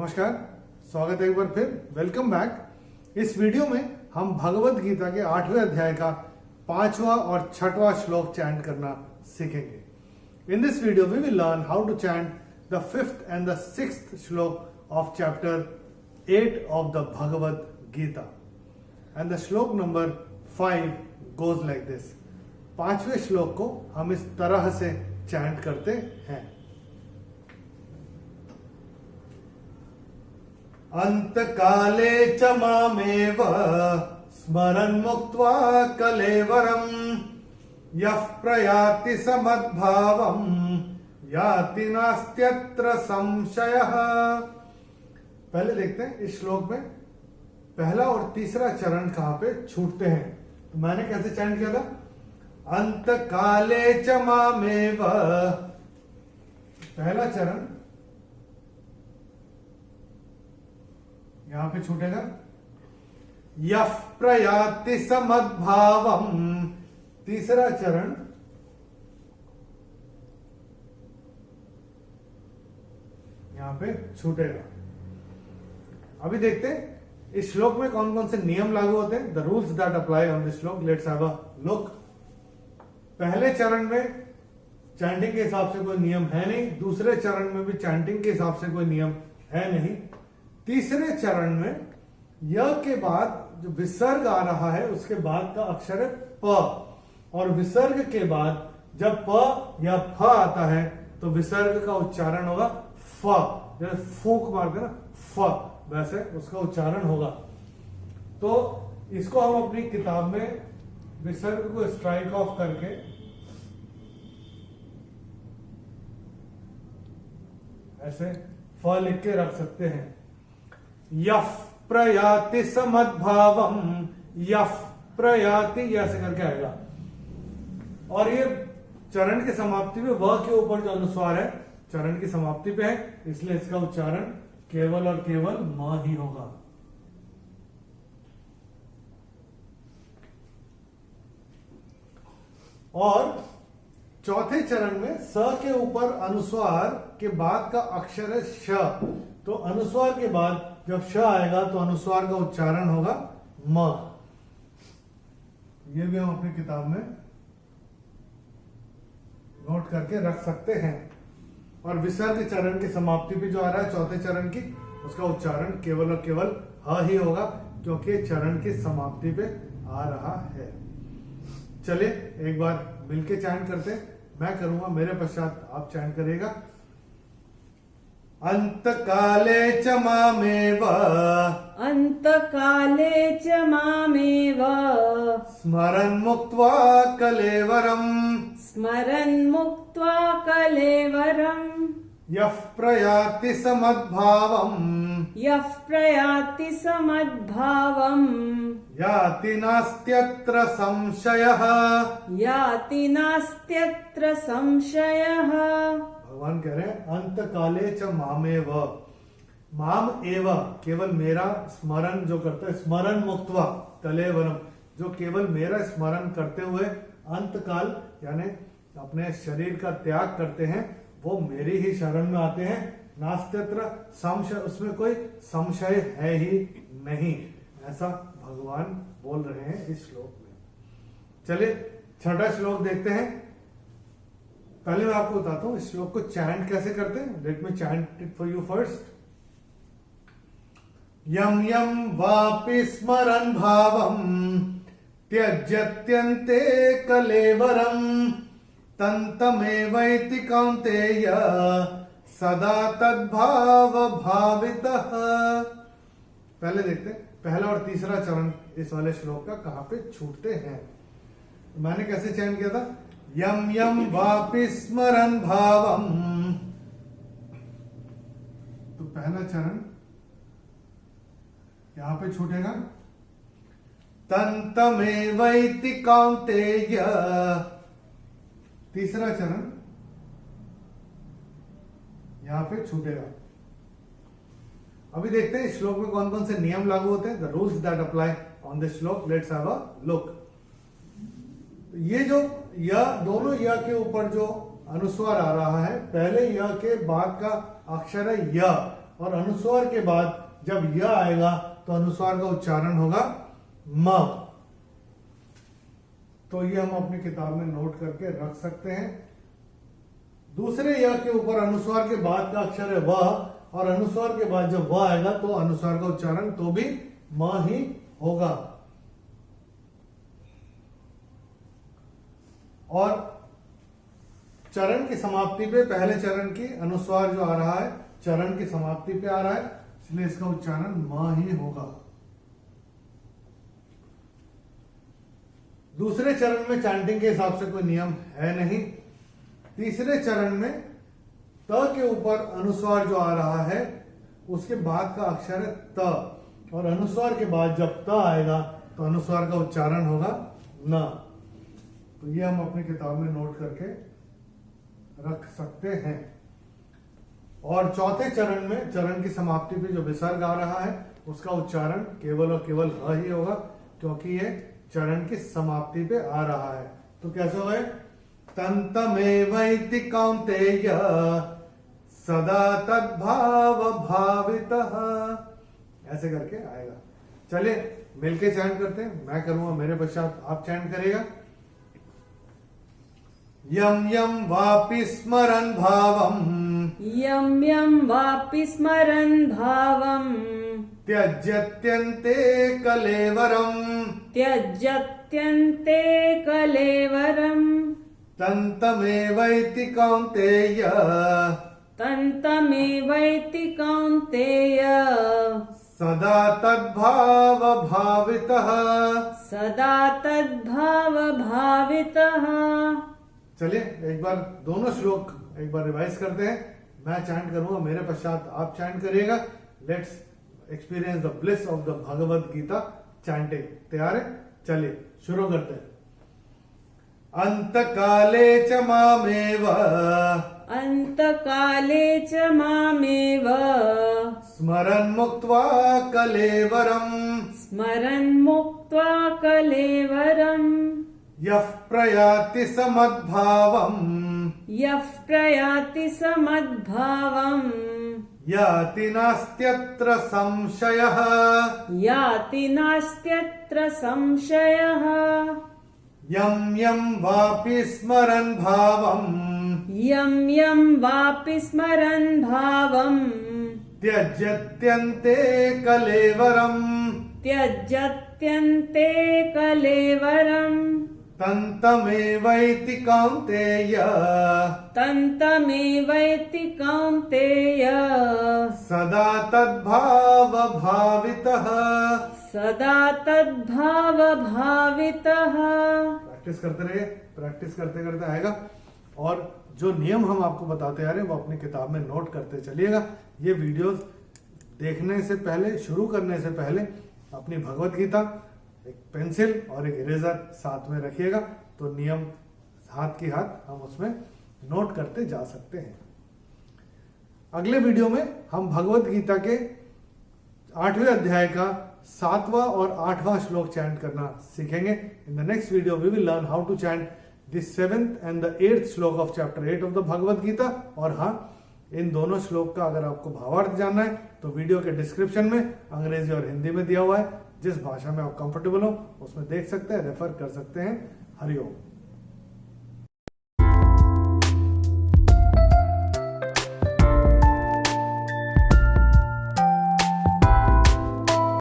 नमस्कार, स्वागत है एक बार फिर। Welcome back. इस वीडियो में हम भगवत गीता के 8वें अध्याय का 5वां और 6वां श्लोक चैंट करना सीखेंगे। In this video we will learn how to chant the 5th and the 6th shloka of chapter 8 of the Bhagavad Gita. And the shloka number 5 goes like this. 5वें श्लोक को हम इस तरह से चैंट करते हैं। अंतकाले च मामेव स्मरन् मुक्त्वा कलेवरम् यः प्रयाति समद्भावम् याति नास्त्यत्र संशयः। पहले देखते हैं इस श्लोक में पहला और तीसरा चरण कहां पे छूटते हैं। तो मैंने कैसे चैंट किया था? अंतकाले च मामेव, पहला चरण यहां पे छूटेगा। यः प्रयाति समद्भावम्, तीसरा चरण यहां पे छूटेगा। अभी देखते हैं इस श्लोक में कौन कौन से नियम लागू होते हैं। The rules that apply on this shloka. Let's have a look. पहले चरण में चैंटिंग के हिसाब से कोई नियम है नहीं, दूसरे चरण में भी चैंटिंग के हिसाब से कोई नियम है नहीं, तीसरे चरण में य के बाद जो विसर्ग आ रहा है उसके बाद का अक्षर है प, और विसर्ग के बाद जब प या फ आता है तो विसर्ग का उच्चारण होगा फ। जैसे फूंक मारते ना फ, वैसे उसका उच्चारण होगा। तो इसको हम अपनी किताब में विसर्ग को स्ट्राइक ऑफ करके ऐसे फ लिख के रख सकते हैं। यः प्रयाति समद्भावम्, यः प्रयाति ऐसे करके आएगा। और ये चरण की समाप्ति में व के ऊपर जो अनुस्वार है चरण की समाप्ति पे है, इसलिए इसका उच्चारण केवल और केवल म ही होगा। और चौथे चरण में स के ऊपर अनुस्वार के बाद का अक्षर है श। तो अनुस्वार के बाद जब श आएगा तो अनुस्वार का उच्चारण होगा म। ये भी हम अपनी किताब में नोट करके रख सकते हैं। और विसर्ग चरण की समाप्ति पे जो आ रहा है चौथे चरण की, उसका उच्चारण केवल और केवल ह ही होगा, क्योंकि चरण की समाप्ति पे आ रहा है। चलिए एक बार मिलके चैंट करते हैं। मैं करूंगा, मेरे पश्चात आप चैंट करिएगा। अंतकाले च मामेव, अंतकाले च मामेव स्मरन् मुक्त्वा कलेवरम्, स्मरन् मुक्त्वा कलेवरम् यः प्रयाति समद्भावम्, यः प्रयाति समद्भावम् याति नास्त्यत्र संशयः। याति नास्त्यत्र संशयः। भगवान कह रहे हैं अंतकाले च मामेव, माम एव केवल मेरा स्मरण जो करता है, स्मरण मुक्त्वा कलेवरम, जो केवल मेरा स्मरण करते हुए अंतकाल यानी अपने शरीर का त्याग करते हैं, वो मेरी ही शरण में आते हैं। नास्त्यत्र संशय, उसमें कोई संशय है ही नहीं, ऐसा भगवान बोल रहे हैं इस श्लोक में। चलिए छठा श्लोक देखते हैं। पहले मैं आपको बताता हूं इस श्लोक को चैंट कैसे करते हैं। Let me chant it for you first. यम यम वापि स्मरन् भावम् त्यज्यत्यन्ते कलेवरम् तन्तमेवैति कौन्तेय सदा तद्भाव भावितः। पहले देखते हैं पहला और तीसरा चरण इस वाले श्लोक का कहां पे छूटते हैं। मैंने कैसे चयन किया था? यम यम वापि स्मरन् भावम्, तो पहला चरण यहां पे छूटेगा। तन्तमेवैति कौन्तेय, तीसरा चरण यहां पे छूटेगा। अभी देखते हैं इस श्लोक में कौन कौन से नियम लागू होते हैं। The rules that apply on this shloka. Let's have a look. ये जो य, दोनों य के ऊपर जो अनुस्वार आ रहा है, पहले य के बाद का अक्षर है य, और अनुस्वार के बाद जब य आएगा तो अनुस्वार का उच्चारण होगा म। तो ये हम अपनी किताब में नोट करके रख सकते हैं। दूसरे य के ऊपर अनुस्वार के बाद का अक्षर है व, और अनुस्वार के बाद जब व आएगा तो अनुस्वार का उच्चारण तो भी म ही होगा। और चरण की समाप्ति पे पहले चरण की अनुस्वार जो आ रहा है चरण की समाप्ति पे आ रहा है, इसलिए इसका उच्चारण म ही होगा। दूसरे चरण में चैंटिंग के हिसाब से कोई नियम है नहीं। तीसरे चरण में त के ऊपर अनुस्वार जो आ रहा है उसके बाद का अक्षर है त, और अनुस्वार के बाद जब त आएगा तो अनुस्वार का उच्चारण होगा न। तो ये हम अपनी किताब में नोट करके रख सकते हैं। और चौथे चरण में चरण की समाप्ति पे जो विसर्ग आ रहा है उसका उच्चारण केवल और केवल ह ही होगा, क्योंकि ये चरण की समाप्ति पे आ रहा है। तो कैसे होगा? तन्तमेवैति कौन्तेय सदा तद्भाव भावितः, ऐसे करके आएगा। चलिए मिलके चैंट करते हैं। मैं करूंगा, मेरे पश्चात आप चैंट करेगा। यम यम वापि स्मरन् भावम्, यं यं वापि स्मरन् भावम्, त्यज्यत्यन्ते कलेवरम्, त्यज्यत्यन्ते कलेवरम्, तन्तमेवैति कौन्तेय तन्तमेवैति कौन्तेय सदा तद्भाव भावितः, सदा तद्भाव भावितः। चलिए एक बार दोनों श्लोक एक बार रिवाइज करते हैं। मैं चैंट करूंगा, मेरे पश्चात आप चैंट करिएगा। Let's experience the bliss of the Bhagavad Gita chanting. तैयार है? चलिए शुरू करते हैं। अंतकाले च मामेव, अन्तकाले च मामेव स्मरन् मुक्त्वा कलेवरम्, स्मरन् मुक्त्वा कलेवरम्, यः प्रयाति समद्भावम्, यः प्रयाति समद्भावम्, याति नास्त्यत्र संशयः, याति नास्त्यत्र संशयः। यं यं वापि स्मरन् भावम्, यं यं वापि स्मरन् भावम्, त्यज्यत्यन्ते कलेवरम्, त्यज्यत्यन्ते कलेवरम्, तन्तमेवैति कौन्तेय तन्तमेवैति कौन्तेय सदा तद्भाव भावितः। सदा तद्भाव भावितः। प्रैक्टिस करते रहिए, प्रैक्टिस करते करते आएगा। और जो नियम हम आपको बताते आ रहे हैं वो अपनी किताब में नोट करते चलिएगा। ये वीडियोस देखने से पहले, शुरू करने से पहले अपनी भगवत गीता, एक पेंसिल और एक इरेजर साथ में रखिएगा, तो नियम हाथ की हाथ हम उसमें नोट करते जा सकते हैं। अगले वीडियो में हम भगवत गीता के 8वें अध्याय का 7वां और 8वां श्लोक चैंट करना सीखेंगे। In the next video we will learn how to chant the 7th and the 8th shloka of chapter 8 of the Bhagavad Gita. और हाँ, इन दोनों श्लोक का अगर आपको भावार्थ जानना है तो वीडियो के डिस्क्रिप्शन में अंग्रेजी और हिंदी में दिया हुआ है। जिस भाषा में आप कंफर्टेबल हो उसमें देख सकते हैं, रेफर कर सकते हैं। हरिओम।